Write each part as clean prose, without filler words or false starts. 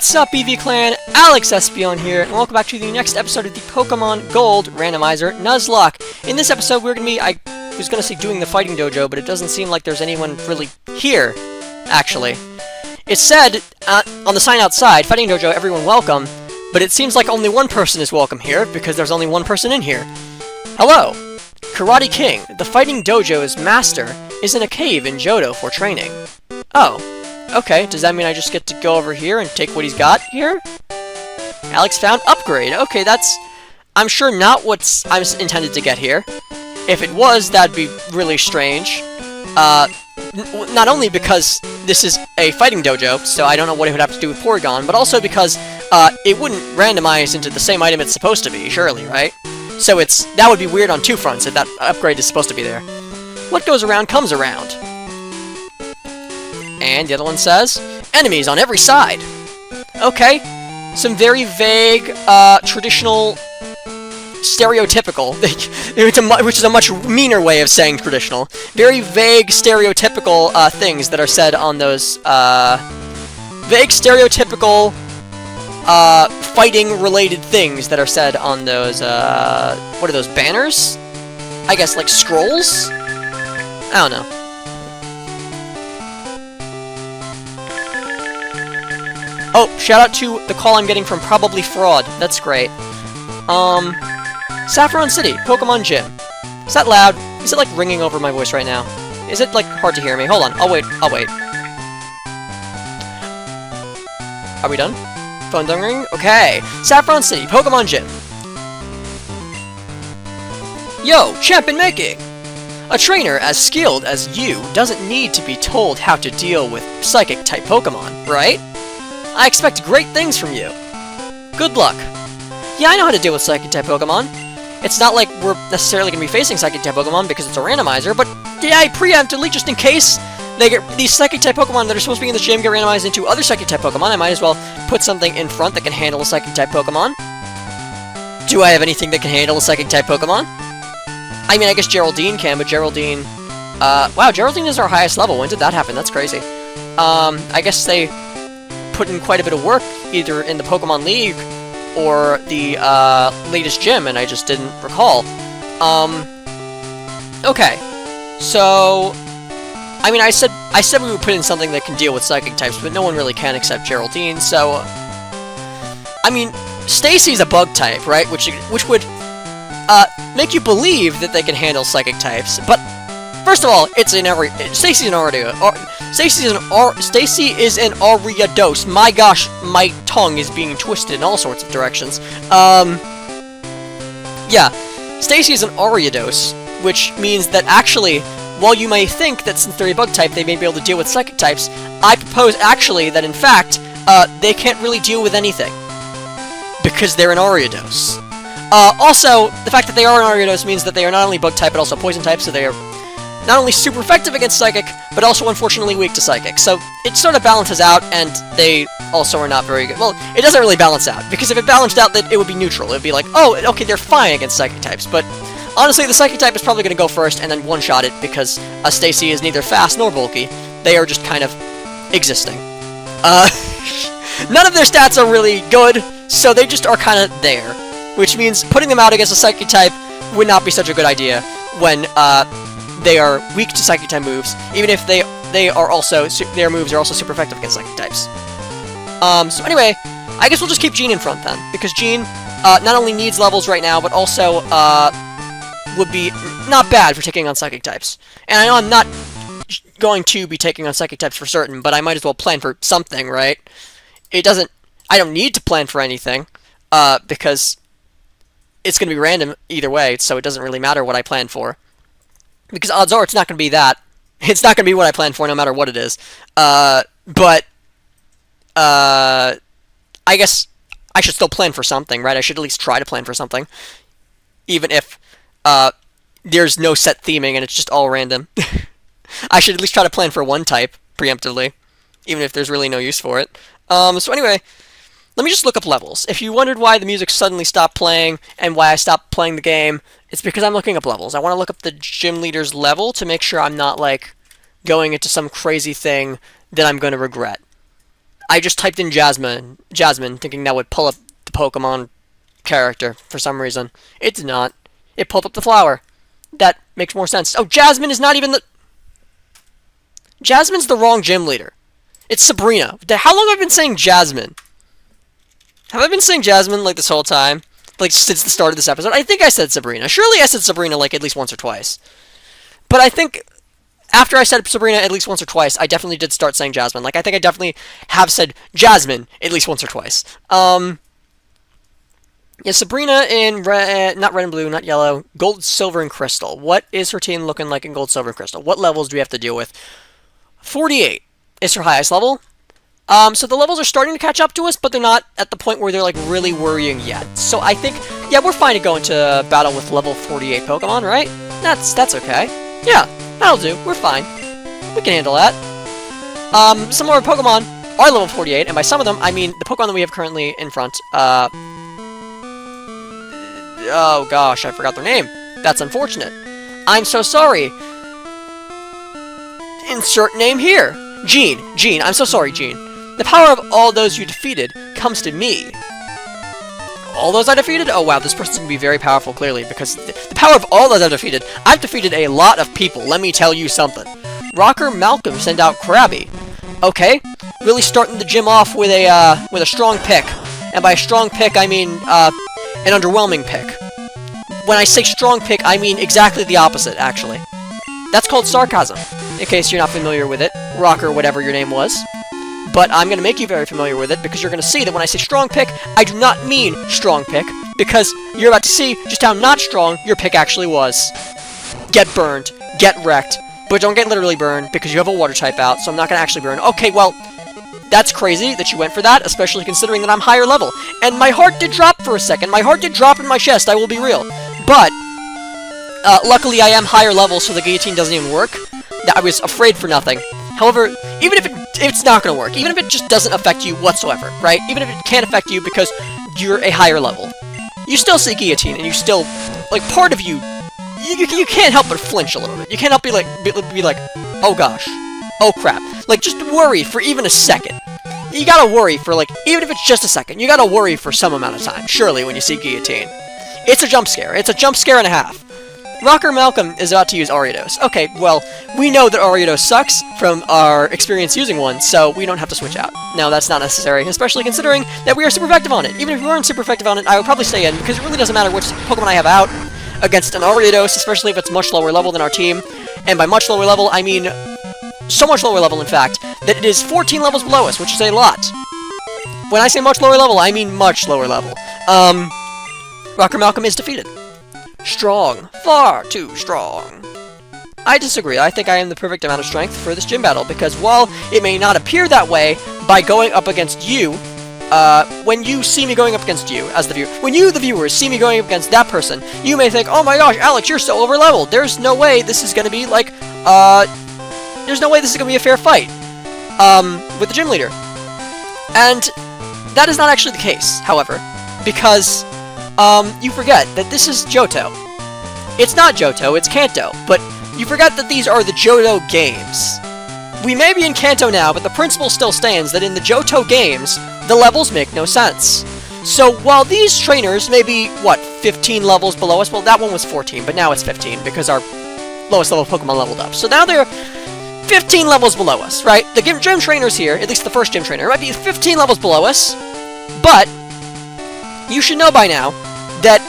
What's up, BV Clan? Alex Espion here, and welcome back to the next episode of the Pokemon Gold Randomizer Nuzlocke. In this episode, we're gonna be, I was gonna say doing the fighting dojo, but it doesn't seem like there's anyone really here, actually. It said, on the sign outside, fighting dojo, everyone welcome, but it seems like only one person is welcome here, because there's only one person in here. Hello! Karate King, the fighting dojo's master, is in a cave in Johto for training. Oh. Okay, does that mean I just get to go over here and take what he's got here? Alex found upgrade. Okay, that's, I'm sure, not what I'm intended to get here. If it was, that'd be really strange. Not only because this is a fighting dojo, so I don't know what it would have to do with Porygon, but also because it wouldn't randomize into the same item it's supposed to be, surely, right? So that would be weird on two fronts if that upgrade is supposed to be there. What goes around comes around. And the other one says, enemies on every side. Okay, some very vague, traditional, stereotypical, which is a much meaner way of saying traditional, very vague, stereotypical, things that are said on those, vague, stereotypical, fighting-related things that are said on those, what are those, banners? I guess, like, scrolls? I don't know. Oh, shout out to the call I'm getting from Probably Fraud. That's great. Saffron City, Pokemon Gym. Is that loud? Is it, like, ringing over my voice right now? Is it, like, hard to hear me? Hold on, I'll wait. Are we done? Phone done ring? Okay. Saffron City, Pokemon Gym. Yo, champion making! A trainer as skilled as you doesn't need to be told how to deal with Psychic-type Pokemon, right? I expect great things from you. Good luck. Yeah, I know how to deal with Psychic-type Pokemon. It's not like we're necessarily going to be facing Psychic-type Pokemon because it's a randomizer, but yeah, preemptively, just in case they get these Psychic-type Pokemon that are supposed to be in the gym get randomized into other Psychic-type Pokemon, I might as well put something in front that can handle a Psychic-type Pokemon. Do I have anything that can handle a Psychic-type Pokemon? I mean, I guess Geraldine can, but Geraldine... wow, Geraldine is our highest level. When did that happen? That's crazy. I guess they put in quite a bit of work, either in the Pokemon League or the latest gym, and I just didn't recall. Okay, so I mean, I said we would put in something that can deal with Psychic types, but no one really can except Geraldine. So I mean, Stacy's a Bug type, right? Which would make you believe that they can handle Psychic types, but first of all, Stacy is an Ariados. My gosh, my tongue is being twisted in all sorts of directions. Yeah, Stacy is an Ariados, which means that actually, while you may think that since they're a Bug type, they may be able to deal with Psychic types, I propose actually that in fact, they can't really deal with anything. Because they're an Ariados. Also, the fact that they are an Ariados means that they are not only Bug type, but also Poison type, so they are not only super effective against Psychic, but also unfortunately weak to Psychic. So it sort of balances out, and they also are not very good. Well, it doesn't really balance out, because if it balanced out, that it would be neutral. It would be like, oh, okay, they're fine against Psychic types, but honestly, the Psychic type is probably going to go first and then one-shot it, because Stacy is neither fast nor bulky. They are just kind of existing. None of their stats are really good, so they just are kind of there, which means putting them out against a Psychic type would not be such a good idea when, they are weak to Psychic type moves, even if they are also, their moves are also super effective against Psychic types. So anyway, I guess we'll just keep Jean in front then, because Jean, not only needs levels right now, but also, would be not bad for taking on Psychic types. And I know I'm not going to be taking on Psychic types for certain, but I might as well plan for something, right? I don't need to plan for anything, because it's going to be random either way, so it doesn't really matter what I plan for. Because odds are it's not going to be that. It's not going to be what I plan for no matter what it is. But I guess I should still plan for something, right? I should at least try to plan for something. Even if there's no set theming and it's just all random. I should at least try to plan for one type, preemptively. Even if there's really no use for it. So anyway, let me just look up levels. If you wondered why the music suddenly stopped playing and why I stopped playing the game, it's because I'm looking up levels. I want to look up the gym leader's level to make sure I'm not, like, going into some crazy thing that I'm going to regret. I just typed in Jasmine, thinking that would pull up the Pokemon character for some reason. It did not. It pulled up the flower. That makes more sense. Oh, Jasmine is not even the... Jasmine's the wrong gym leader. It's Sabrina. How long have I been saying Jasmine? Have I been saying Jasmine, like, this whole time? Like, since the start of this episode? I think I said Sabrina. Surely I said Sabrina, like, at least once or twice. But I think... After I said Sabrina at least once or twice, I definitely did start saying Jasmine. Like, I think I definitely have said Jasmine at least once or twice. Yeah, Sabrina in not red and blue, not yellow, gold, silver, and crystal. What is her team looking like in gold, silver, and crystal? What levels do we have to deal with? 48 is her highest level. So the levels are starting to catch up to us, but they're not at the point where they're, like, really worrying yet. So I think, yeah, we're fine to go into battle with level 48 Pokemon, right? That's okay. Yeah. That'll do. We're fine. We can handle that. Some of our Pokemon are level 48, and by some of them, I mean the Pokemon that we have currently in front. Oh gosh, I forgot their name. That's unfortunate. I'm so sorry. Insert name here. Gene. I'm so sorry, Gene. The power of all those you defeated comes to me. All those I defeated? Oh wow, this person's gonna be very powerful, clearly, because the power of all those I've defeated a lot of people, let me tell you something. Rocker Malcolm send out Krabby. Okay, really starting the gym off with a strong pick. And by a strong pick, I mean, an underwhelming pick. When I say strong pick, I mean exactly the opposite, actually. That's called sarcasm, in case you're not familiar with it. Rocker, whatever your name was. But I'm going to make you very familiar with it, because you're going to see that when I say strong pick, I do not mean strong pick, because you're about to see just how not strong your pick actually was. Get burned. Get wrecked. But don't get literally burned, because you have a water type out, so I'm not going to actually burn. Okay, well, that's crazy that you went for that, especially considering that I'm higher level. And my heart did drop for a second. My heart did drop in my chest, I will be real. But, luckily I am higher level, so the guillotine doesn't even work. I was afraid for nothing. However, even if it's not going to work, even if it just doesn't affect you whatsoever, right? Even if it can't affect you because you're a higher level, you still see guillotine, and you still, like, part of you, you can't help but flinch a little bit. You can't help be like, oh gosh, oh crap. Like, just worry for even a second. You gotta worry for, like, even if it's just a second, you gotta worry for some amount of time, surely, when you see guillotine. It's a jump scare. It's a jump scare and a half. Rocker Malcolm is about to use Ariados. Okay, well, we know that Ariados sucks from our experience using one, so we don't have to switch out. No, that's not necessary, especially considering that we are super effective on it. Even if we weren't super effective on it, I would probably stay in, because it really doesn't matter which Pokemon I have out against an Ariados, especially if it's much lower level than our team. And by much lower level, I mean so much lower level, in fact, that it is 14 levels below us, which is a lot. When I say much lower level, I mean much lower level. Rocker Malcolm is defeated. Strong. Far too strong. I disagree. I think I am the perfect amount of strength for this gym battle, because while it may not appear that way by going up against you, when you see me going up against you, as the viewer, when you, the viewers, see me going up against that person, you may think, oh my gosh, Alex, you're so over-leveled. There's no way this is gonna be, like, there's no way this is gonna be a fair fight, with the gym leader. And that is not actually the case, however, because you forget that this is Johto. It's not Johto, it's Kanto, but you forget that these are the Johto games. We may be in Kanto now, but the principle still stands that in the Johto games, the levels make no sense. So while these trainers may be, what, 15 levels below us? Well, that one was 14, but now it's 15, because our lowest level Pokemon leveled up. So now they're 15 levels below us, right? The gym trainers here, at least the first gym trainer, might be 15 levels below us, but you should know by now that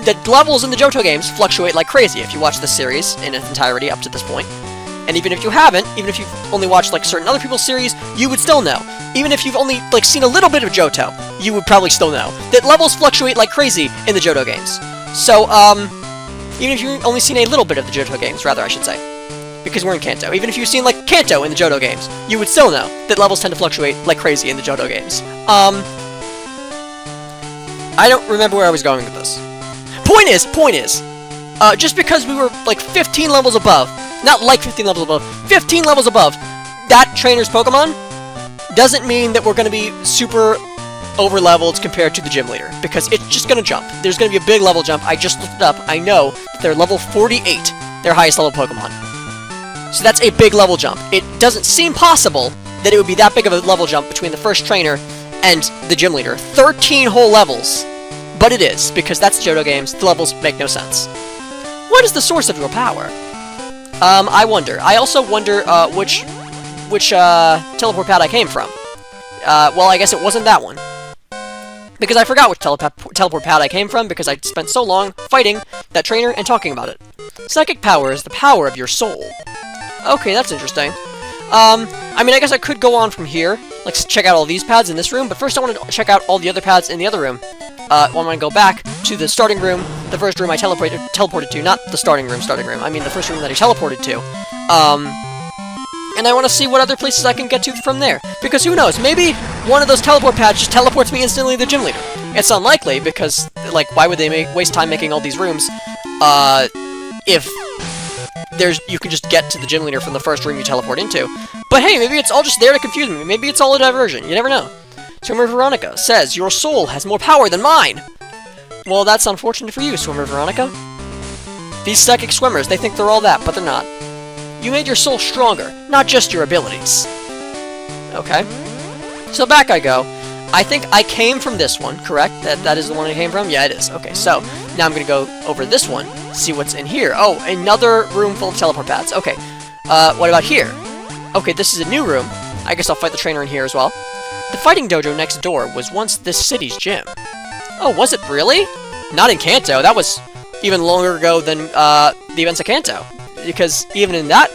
the levels in the Johto games fluctuate like crazy if you watch the series in its entirety up to this point. And even if you haven't, even if you've only watched, like, certain other people's series, you would still know. Even if you've only, like, seen a little bit of Johto, you would probably still know that levels fluctuate like crazy in the Johto games. So, even if you've only seen a little bit of the Johto games, rather, I should say, because we're in Kanto. Even if you've seen, like, Kanto in the Johto games, you would still know that levels tend to fluctuate like crazy in the Johto games. I don't remember where I was going with this. Point is, just because we were, like, 15 levels above, not like 15 levels above, 15 levels above that trainer's Pokemon, doesn't mean that we're going to be super over-leveled compared to the gym leader, because it's just going to jump. There's going to be a big level jump. I just looked it up. I know that they're level 48, their highest level Pokemon. So that's a big level jump. It doesn't seem possible that it would be that big of a level jump between the first trainer and the gym leader. 13 whole levels. But it is, because that's Johto games, the levels make no sense. What is the source of your power? I wonder. I also wonder, which teleport pad I came from. Well, I guess it wasn't that one. Because I forgot which teleport pad I came from, because I spent so long fighting that trainer and talking about it. Psychic power is the power of your soul. Okay, that's interesting. I mean, I guess I could go on from here, like check out all these pads in this room, but first I want to check out all the other pads in the other room. I want to go back to the starting room, the first room I teleported to, not the starting room, I mean the first room that I teleported to. And I want to see what other places I can get to from there. Because who knows, maybe one of those teleport pads just teleports me instantly to the gym leader. It's unlikely, because, like, why would they waste time making all these rooms, if you can just get to the gym leader from the first room you teleport into. But hey, maybe it's all just there to confuse me. Maybe it's all a diversion. You never know. Swimmer Veronica says, your soul has more power than mine! Well, that's unfortunate for you, Swimmer Veronica. These psychic swimmers, they think they're all that, but they're not. You made your soul stronger, not just your abilities. Okay. So back I go. I think I came from this one, correct? That is the one I came from? Yeah, it is. Okay, so now I'm going to go over this one, see what's in here. Oh, another room full of teleport pads. Okay. What about here? Okay, this is a new room. I guess I'll fight the trainer in here as well. The fighting dojo next door was once this city's gym. Oh, was it really? Not in Kanto. That was even longer ago than the events of Kanto. Because even in that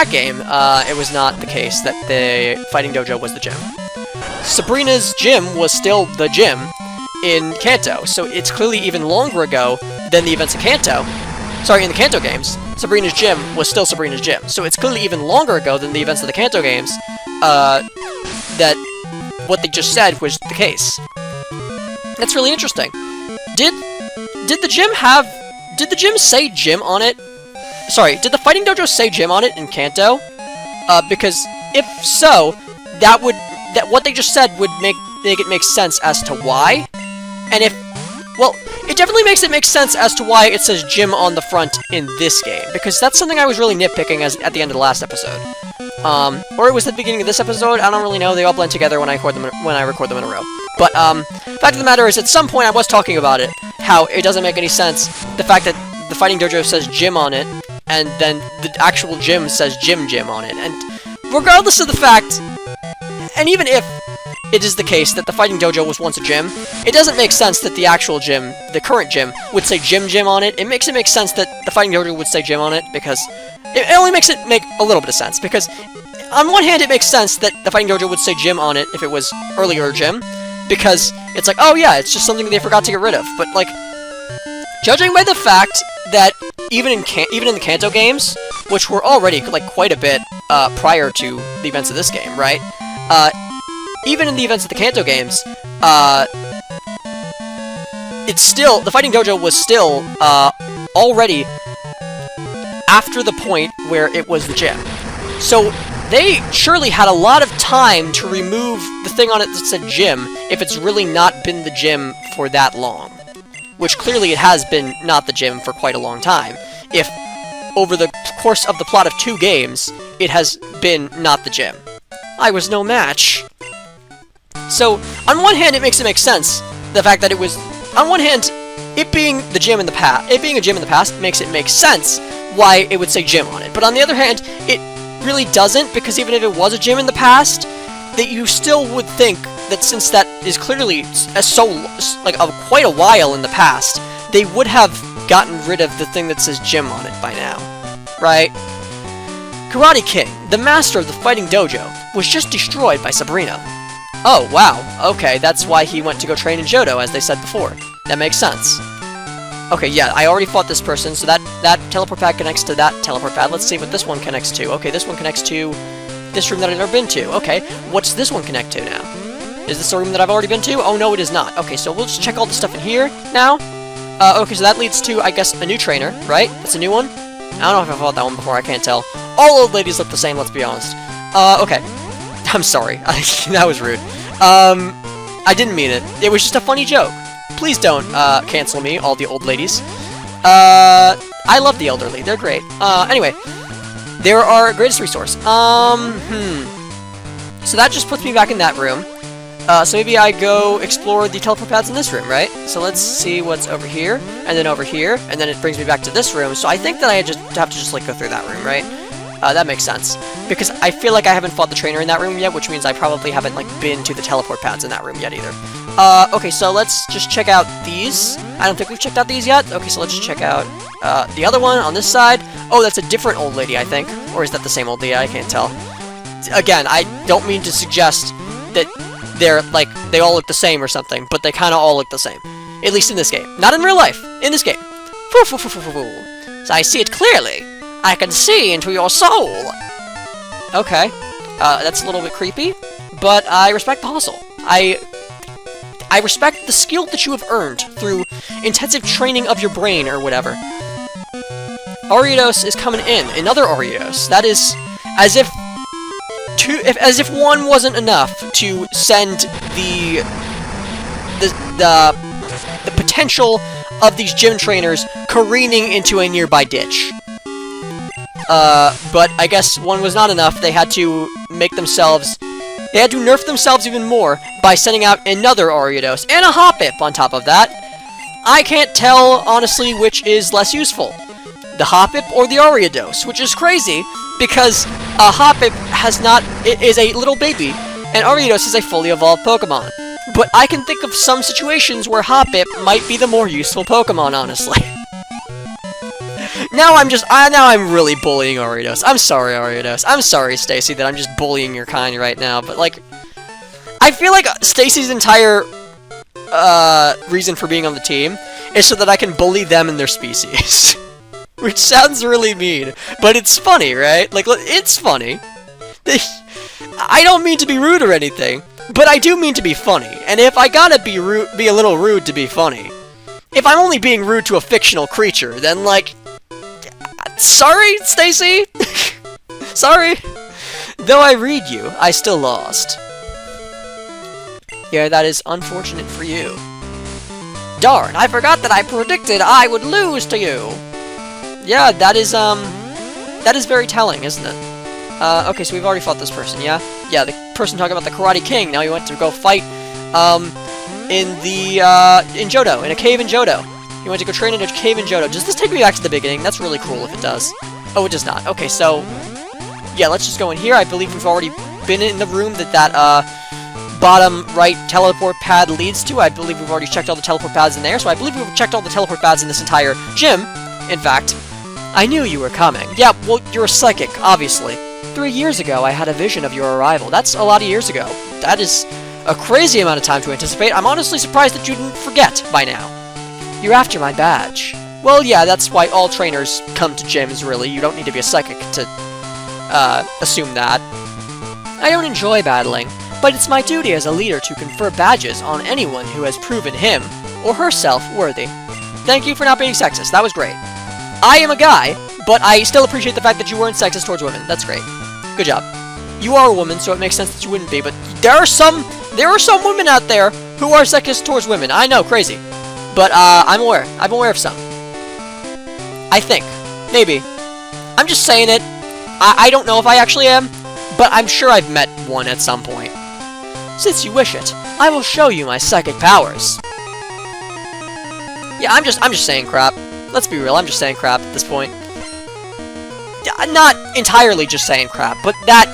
game, it was not the case that the fighting dojo was the gym. Sabrina's gym was still the gym in Kanto, so it's clearly even longer ago than the events of Kanto. Sorry, in the Kanto games, Sabrina's gym was still Sabrina's gym, so it's clearly even longer ago than the events of the Kanto games, that what they just said was the case. That's really interesting. Did the gym say gym on it? Sorry, did the fighting dojo say gym on it in Kanto? Because if so, what they just said would make it make sense as to why. And well, it definitely makes it make sense as to why it says gym on the front in this game, because that's something I was really nitpicking at the end of the last episode. Or it was at the beginning of this episode, I don't really know, they all blend together when I record them in a row. But, fact of the matter is, at some point I was talking about it, how it doesn't make any sense, the fact that the fighting dojo says gym on it, and then the actual gym says gym on it, and regardless of the fact, and even if it is the case that the fighting dojo was once a gym, it doesn't make sense that the actual gym, the current gym, would say gym on it. It makes it make sense that the fighting dojo would say gym on it, because it only makes it make a little bit of sense, because on one hand it makes sense that the fighting dojo would say gym on it if it was earlier gym, because it's like, oh yeah, it's just something they forgot to get rid of, but like, judging by the fact that even in the Kanto games, which were already like quite a bit prior to the events of this game, right? Even in the events of the Kanto games, it's still, the fighting dojo was still already after the point where it was the gym. So they surely had a lot of time to remove the thing on it that said gym if it's really not been the gym for that long. Which clearly it has been not the gym for quite a long time. If, over the course of the plot of 2 games, it has been not the gym. I was no match. So, on one hand, it makes it make sense, the fact that it was, on one hand, it being the gym in the past, makes it make sense why it would say gym on it. But on the other hand, it really doesn't, because even if it was a gym in the past, that you still would think that since that is clearly quite a while in the past, they would have gotten rid of the thing that says gym on it by now, right? Karate King, the master of the fighting dojo, was just destroyed by Sabrina. Oh, wow, okay, that's why he went to go train in Johto, as they said before. That makes sense. Okay, yeah, I already fought this person, so that teleport pad connects to that teleport pad. Let's see what this one connects to. Okay, this one connects to this room that I've never been to. Okay, what's this one connect to now? Is this a room that I've already been to? Oh, no, it is not. Okay, so we'll just check all the stuff in here now. Okay, so that leads to, I guess, a new trainer, right? That's a new one? I don't know if I've fought that one before, I can't tell. All old ladies look the same, let's be honest. Okay. I'm sorry. That was rude. I didn't mean it. It was just a funny joke. Please don't, cancel me, all the old ladies. I love the elderly. They're great. Anyway. There are greatest resource. So that just puts me back in that room. So maybe I go explore the teleport pads in this room, right? So let's see what's over here, and then over here, and then it brings me back to this room. So I think that I just have to just like go through that room, right? That makes sense. Because I feel like I haven't fought the trainer in that room yet, which means I probably haven't like been to the teleport pads in that room yet either. Okay, so let's just check out these. I don't think we've checked out these yet. Okay, so let's just check out the other one on this side. Oh, that's a different old lady, I think. Or is that the same old lady? I can't tell. Again, I don't mean to suggest that they're, like, they all look the same or something, but they kind of all look the same. At least in this game. Not in real life. In this game. So I see it clearly. I can see into your soul. Okay. That's a little bit creepy, but I respect the hustle. I respect the skill that you have earned through intensive training of your brain or whatever. Ariados is coming in. Another Ariados. That is as if one wasn't enough to send the potential of these gym trainers careening into a nearby ditch. But I guess one was not enough. They had to nerf themselves even more by sending out another Ariados and a Hoppip on top of that. I can't tell, honestly, which is less useful. The Hoppip or the Ariados, which is crazy, because a Hoppip is a little baby, and Ariados is a fully evolved Pokemon. But I can think of some situations where Hoppip might be the more useful Pokemon, honestly. Now I'm really bullying Ariados. I'm sorry, Ariados. I'm sorry, Stacy, that I'm just bullying your kind right now, but, like, I feel like Stacy's entire, reason for being on the team is so that I can bully them and their species. Which sounds really mean, but it's funny, right? Like, it's funny. I don't mean to be rude or anything, but I do mean to be funny. And if I gotta be a little rude to be funny, if I'm only being rude to a fictional creature, then, like, sorry, Stacy? Sorry. Though I read you, I still lost. Yeah, that is unfortunate for you. Darn, I forgot that I predicted I would lose to you. Yeah, that is very telling, isn't it? Okay, so we've already fought this person, yeah? Yeah, the person talking about the Karate King. Now he went to go fight, in Johto, in a cave in Johto. He went to go train in a cave in Johto. Does this take me back to the beginning? That's really cool if it does. Oh, it does not. Okay, so, yeah, let's just go in here. I believe we've already been in the room that bottom right teleport pad leads to. I believe we've already checked all the teleport pads in there, so I believe we've checked all the teleport pads in this entire gym, in fact. I knew you were coming. Yeah, well, you're a psychic, obviously. 3 years ago, I had a vision of your arrival. That's a lot of years ago. That is a crazy amount of time to anticipate. I'm honestly surprised that you didn't forget by now. You're after my badge. Well, yeah, that's why all trainers come to gyms, really. You don't need to be a psychic to, assume that. I don't enjoy battling, but it's my duty as a leader to confer badges on anyone who has proven him or herself worthy. Thank you for not being sexist. That was great. I am a guy, but I still appreciate the fact that you weren't sexist towards women. That's great. Good job. You are a woman, so it makes sense that you wouldn't be, but there are some women out there who are sexist towards women. I know, crazy. But, I'm aware. I'm aware of some. I think. Maybe. I'm just saying it. I don't know if I actually am, but I'm sure I've met one at some point. Since you wish it, I will show you my psychic powers. Yeah, I'm just saying crap. Let's be real, I'm just saying crap at this point. Not entirely just saying crap, but that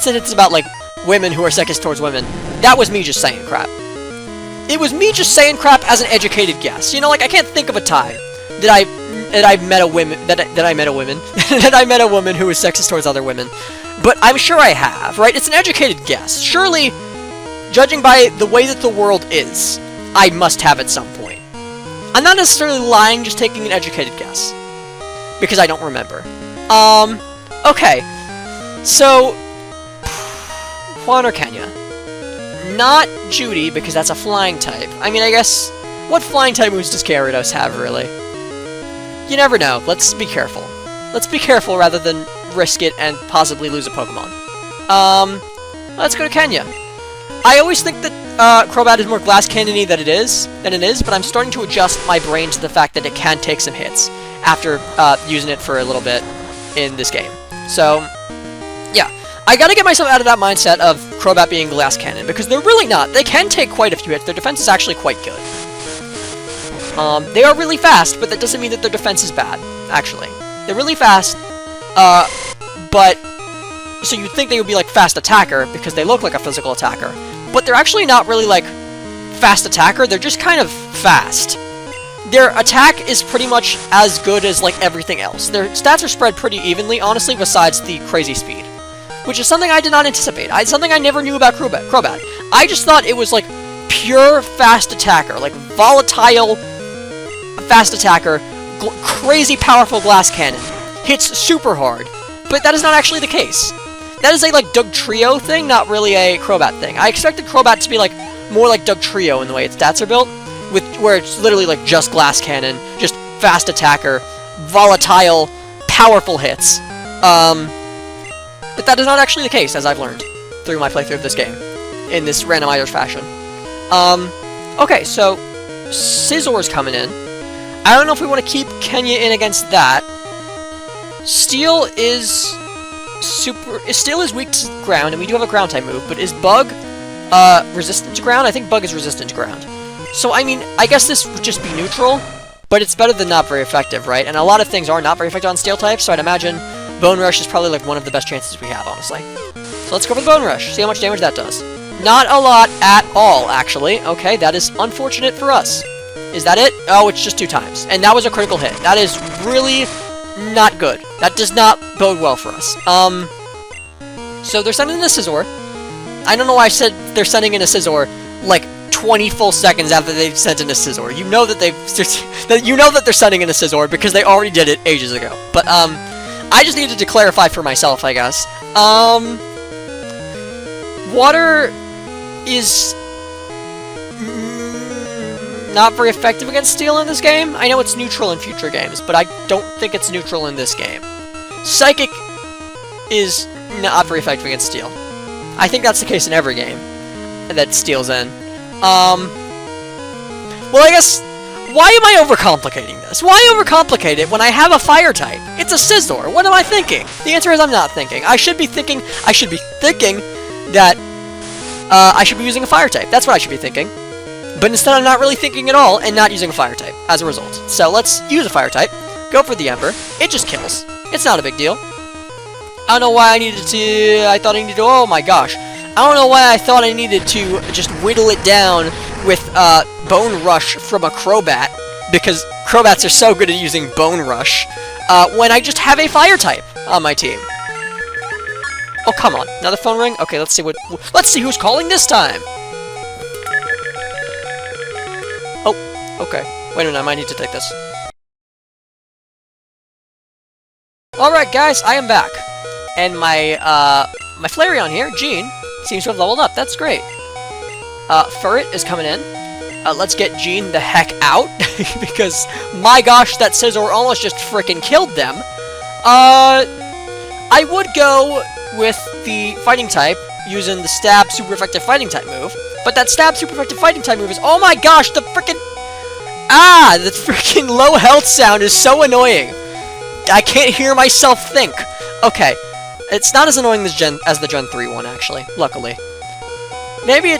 sentence about, like, women who are sexist towards women, that was me just saying crap. It was me just saying crap as an educated guess. You know, like, I can't think of a time that I met a woman who was sexist towards other women. But I'm sure I have, right? It's an educated guess. Surely, judging by the way that the world is, I must have at some point. I'm not necessarily lying, just taking an educated guess. Because I don't remember. Okay. So, Juan or Kenya? Not Judy, because that's a flying type. I mean, I guess, what flying type moves does Gyarados have, really? You never know. Let's be careful. Let's be careful rather than risk it and possibly lose a Pokemon. Let's go to Kenya. I always think that Crobat is more glass cannon-y than it is, but I'm starting to adjust my brain to the fact that it can take some hits after using it for a little bit in this game. So, yeah. I gotta get myself out of that mindset of Crobat being Glass Cannon, because they're really not. They can take quite a few hits. Their defense is actually quite good. They are really fast, but that doesn't mean that their defense is bad, actually. They're really fast, but... So you'd think they would be, like, fast attacker, because they look like a physical attacker. But they're actually not really, like, fast attacker. They're just kind of fast. Their attack is pretty much as good as, like, everything else. Their stats are spread pretty evenly, honestly, besides the crazy speed. Which is something I did not anticipate. Something I never knew about Crobat. I just thought it was, like, pure fast attacker. Like, volatile fast attacker, crazy powerful glass cannon. Hits super hard. But that is not actually the case. That is a, like, Dugtrio thing, not really a Crobat thing. I expected Crobat to be, like, more like Dugtrio in the way its stats are built, where it's literally, like, just glass cannon, just fast attacker, volatile, powerful hits. But that is not actually the case, as I've learned through my playthrough of this game, in this randomized fashion. Okay, so Scizzor's coming in. I don't know if we want to keep Kenya in against that. Steel is weak to ground, and we do have a ground type move, but is Bug resistant to ground? I think Bug is resistant to ground. So, I mean, I guess this would just be neutral, but it's better than not very effective, right? And a lot of things are not very effective on Steel types, so I'd imagine Bone Rush is probably, like, one of the best chances we have, honestly. So let's go for the Bone Rush, see how much damage that does. Not a lot at all, actually. Okay, that is unfortunate for us. Is that it? Oh, it's just 2 times. And that was a critical hit. That is really not good. That does not bode well for us. So they're sending in a Scizor. I don't know why I said they're sending in a Scizor, like, 20 full seconds after they've sent in a Scizor. You know that they're sending in a Scizor because they already did it ages ago. But, I just needed to clarify for myself, I guess. Water is not very effective against Steel in this game. I know it's neutral in future games, but I don't think it's neutral in this game. Psychic is not very effective against Steel. I think that's the case in every game that Steel's in. Well, I guess, why am I overcomplicating this? Why overcomplicate it when I have a fire type? It's a Scizor. What am I thinking? The answer is I'm not thinking. I should be thinking that I should be using a fire type. That's what I should be thinking. But instead I'm not really thinking at all and not using a fire type as a result. So let's use a fire type. Go for the Ember. It just kills. It's not a big deal. I don't know why I thought I needed to, oh my gosh. I don't know why I thought I needed to just whittle it down with Bone Rush from a Crobat, because Crobats are so good at using Bone Rush, when I just have a fire type on my team. Oh, come on. Another phone ring? Okay, let's see who's calling this time. Oh, okay. Wait a minute, I might need to take this. Alright, guys, I am back. And my Flareon here, Jean, seems to have leveled up. That's great. Furret is coming in. Let's get Jean the heck out, because, my gosh, that Scizor almost just frickin' killed them. I would go with the fighting type, using the Stab super effective fighting type move, but that Stab super effective fighting type move is, oh my gosh, the frickin', the frickin' low health sound is so annoying. I can't hear myself think. Okay, it's not as annoying as the Gen 3 one, actually, luckily. Maybe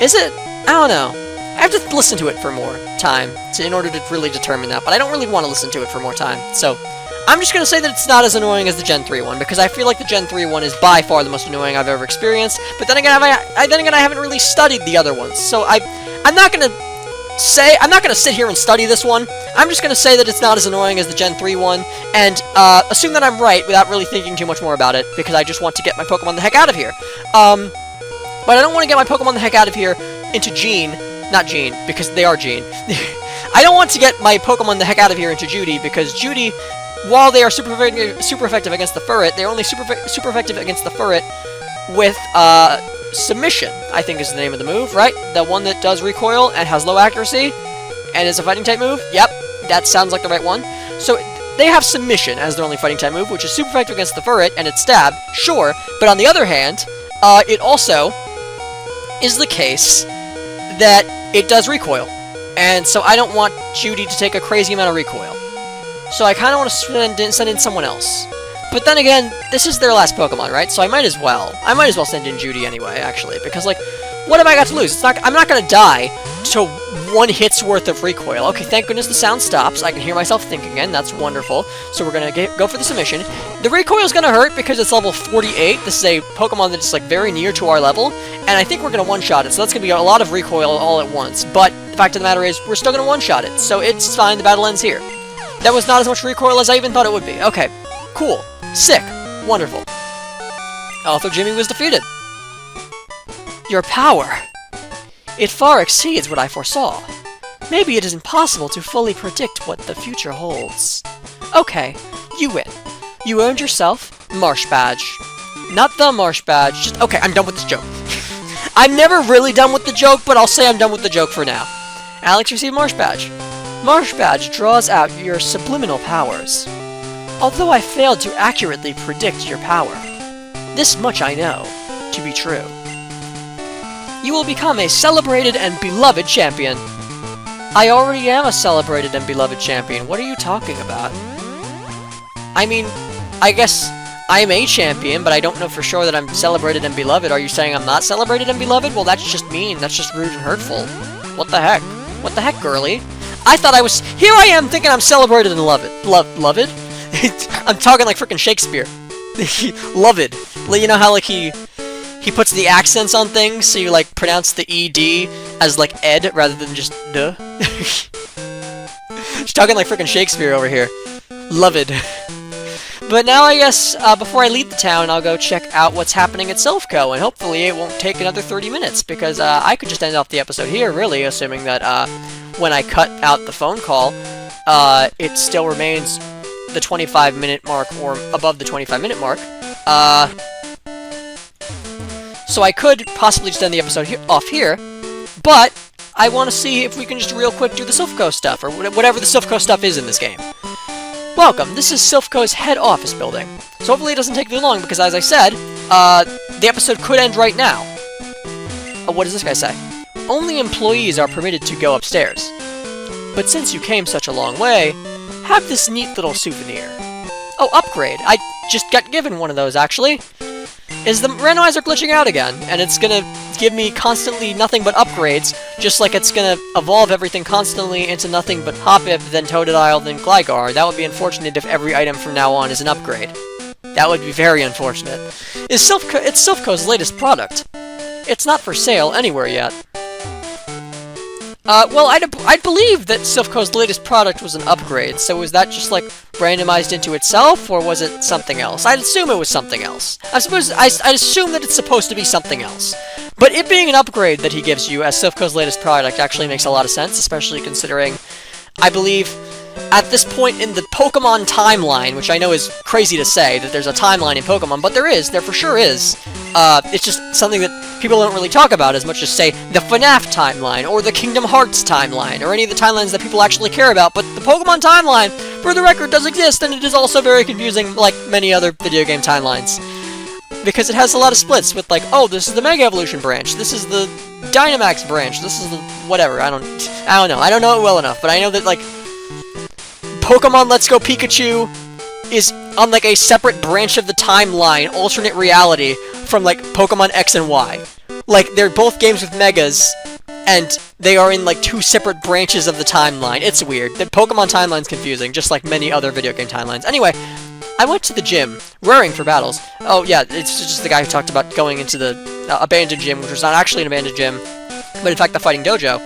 is it? I don't know. I have to listen to it for more time in order to really determine that, but I don't really want to listen to it for more time, so I'm just going to say that it's not as annoying as the Gen 3 one, because I feel like the Gen 3 one is by far the most annoying I've ever experienced, but then again, I haven't really studied the other ones, so I'm not going to sit here and study this one. I'm just going to say that it's not as annoying as the Gen 3 one, and assume that I'm right without really thinking too much more about it, because I just want to get my Pokemon the heck out of here. But I don't want to get my Pokemon the heck out of here into Jean. Not Jean, because they are Jean. I don't want to get my Pokemon the heck out of here into Judy, because Judy, while they are super effective against the Furret, they're only super effective against the Furret with Submission, I think is the name of the move, right? The one that does recoil and has low accuracy, and is a fighting type move? Yep, that sounds like the right one. So, they have Submission as their only fighting type move, which is super effective against the Furret, and it's Stab, sure, but on the other hand, it also is the case that it does recoil, and so I don't want Judy to take a crazy amount of recoil. So I kind of want to send in someone else. But then again, this is their last Pokemon, right? So I might as well. I might as well send in Judy anyway, actually. Because, like, what have I got to lose? I'm not gonna die to 1 hit's worth of recoil. Okay, thank goodness the sound stops. I can hear myself think again. That's wonderful. So we're gonna go for the submission. The recoil's gonna hurt because it's level 48. This is a Pokemon that's, like, very near to our level. And I think we're gonna one-shot it. So that's gonna be a lot of recoil all at once. But the fact of the matter is, we're still gonna one-shot it. So it's fine. The battle ends here. That was not as much recoil as I even thought it would be. Okay, cool. Sick. Wonderful. Although Jimmy was defeated. Your power. It far exceeds what I foresaw. Maybe it is impossible to fully predict what the future holds. Okay, you win. You earned yourself Marsh Badge. Not the Marsh Badge, just... Okay, I'm done with this joke. I'm never really done with the joke, but I'll say I'm done with the joke for now. Alex received Marsh Badge. Marsh Badge draws out your subliminal powers. Although I failed to accurately predict your power, this much I know to be true. You will become a celebrated and beloved champion. I already am a celebrated and beloved champion. What are you talking about? I mean, I guess I'm a champion, but I don't know for sure that I'm celebrated and beloved. Are you saying I'm not celebrated and beloved? Well, that's just mean. That's just rude and hurtful. What the heck? What the heck, girly? I thought I was... Here I am thinking I'm celebrated and loved. Loved? I'm talking like frickin' Shakespeare. Loved. You know how, like, he puts the accents on things, so you, like, pronounce the ED as, like, ed, rather than just duh. Just talking like frickin' Shakespeare over here. Loved. But now, I guess, before I leave the town, I'll go check out what's happening at Silphco, and hopefully it won't take another 30 minutes, because, I could just end off the episode here, really, assuming that, when I cut out the phone call, it still remains the 25-minute mark, or above the 25-minute mark. So I could possibly just end the episode off here, but I want to see if we can just real quick do the Silphco stuff, or whatever the Silphco stuff is in this game. Welcome, this is Silphco's head office building. So hopefully it doesn't take too long, because as I said, the episode could end right now. What does this guy say? Only employees are permitted to go upstairs. But since you came such a long way, have this neat little souvenir. Oh, upgrade. I just got given one of those, actually. Is the randomizer glitching out again? And it's gonna give me constantly nothing but upgrades, just like it's gonna evolve everything constantly into nothing but Hoppip, then Totodile, then Gligar. That would be unfortunate if every item from now on is an upgrade. That would be very unfortunate. It's Silphco's latest product. It's not for sale anywhere yet. Well, I'd believe that Silphco's latest product was an upgrade, so was that just, like, randomized into itself, or was it something else? I'd assume it was something else. I'd assume that it's supposed to be something else. But it being an upgrade that he gives you as Silphco's latest product actually makes a lot of sense, especially considering, I believe, at this point in the Pokemon timeline, which I know is crazy to say, that there's a timeline in Pokemon, but there for sure is. It's just something that people don't really talk about as much as, say, the FNAF timeline, or the Kingdom Hearts timeline, or any of the timelines that people actually care about, but the Pokemon timeline, for the record, does exist, and it is also very confusing, like many other video game timelines. Because it has a lot of splits with, like, oh, this is the Mega Evolution branch, this is the Dynamax branch, this is the whatever, I don't know, I don't know it well enough, but I know that, like, Pokemon Let's Go Pikachu is on, like, a separate branch of the timeline, alternate reality, from, like, Pokemon X and Y. Like, they're both games with Megas, and they are in, like, 2 separate branches of the timeline. It's weird. The Pokemon timeline's confusing, just like many other video game timelines. Anyway, I went to the gym, raring for battles. Oh, yeah, it's just the guy who talked about going into the abandoned gym, which was not actually an abandoned gym, but in fact the fighting dojo.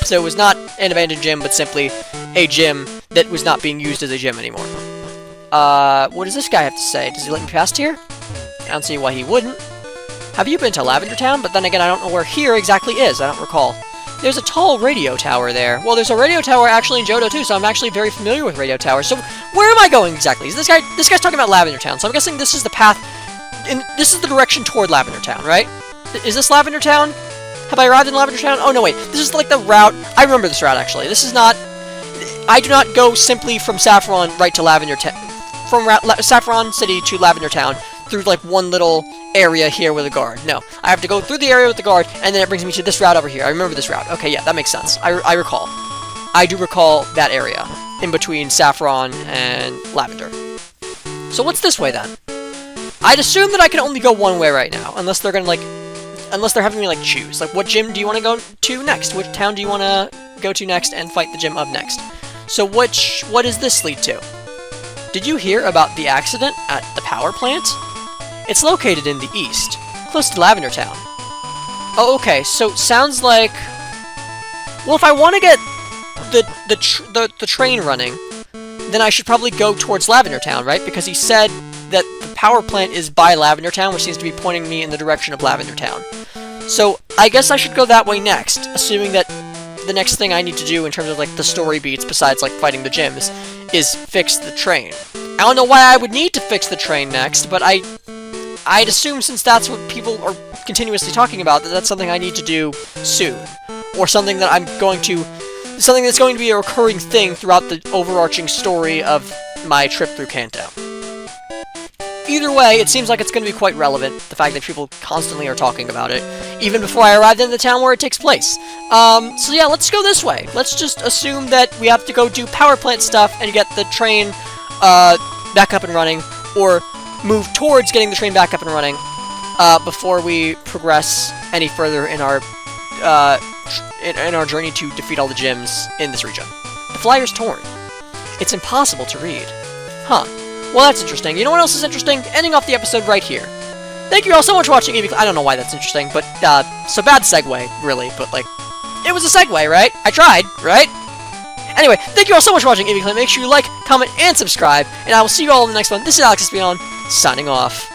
So it was not an abandoned gym, but simply a gym that was not being used as a gym anymore. What does this guy have to say? Does he let me past here? I don't see why he wouldn't. Have you been to Lavender Town? But then again, I don't know where here exactly is. I don't recall. There's a tall radio tower there. Well, there's a radio tower actually in Johto too, so I'm actually very familiar with radio towers. So where am I going exactly? This guy's talking about Lavender Town, so I'm guessing this is the path, this is the direction toward Lavender Town, right? Is this Lavender Town? Have I arrived in Lavender Town? Oh, no, wait. This is like the route. I remember this route, actually. This is not... I do not go simply from Saffron right to Lavender Town. From Saffron City to Lavender Town through, like, one little area here with a guard. No. I have to go through the area with the guard, and then it brings me to this route over here. I remember this route. Okay, yeah, that makes sense. I recall. I do recall that area in between Saffron and Lavender. So what's this way then? I'd assume that I can only go one way right now, unless they're gonna unless they're having me choose. What gym do you want to go to next? Which town do you want to go to next and fight the gym of next? So what does this lead to? Did you hear about the accident at the power plant? It's located in the east, close to Lavender Town. Oh, okay, so sounds like... Well, if I want to get the train running, then I should probably go towards Lavender Town, right? Because he said that the power plant is by Lavender Town, which seems to be pointing me in the direction of Lavender Town. So, I guess I should go that way next, assuming that the next thing I need to do in terms of, the story beats, besides, fighting the gyms, is fix the train. I don't know why I would need to fix the train next, but I'd assume since that's what people are continuously talking about, that that's something I need to do soon. Or something that something that's going to be a recurring thing throughout the overarching story of my trip through Kanto. Either way, it seems like it's going to be quite relevant, the fact that people constantly are talking about it, even before I arrived in the town where it takes place. So yeah, let's go this way. Let's just assume that we have to go do power plant stuff and get the train back up and running, or move towards getting the train back up and running before we progress any further in our journey to defeat all the gyms in this region. The flyer's torn. It's impossible to read. Huh. Well, that's interesting. You know what else is interesting? Ending off the episode right here. Thank you all so much for watching EV. I don't know why that's interesting, but, so bad segue, really, but, it was a segue, right? I tried, right? Anyway, thank you all so much for watching EV. Make sure you like, comment, and subscribe, and I will see you all in the next one. This is Alex Espion, signing off.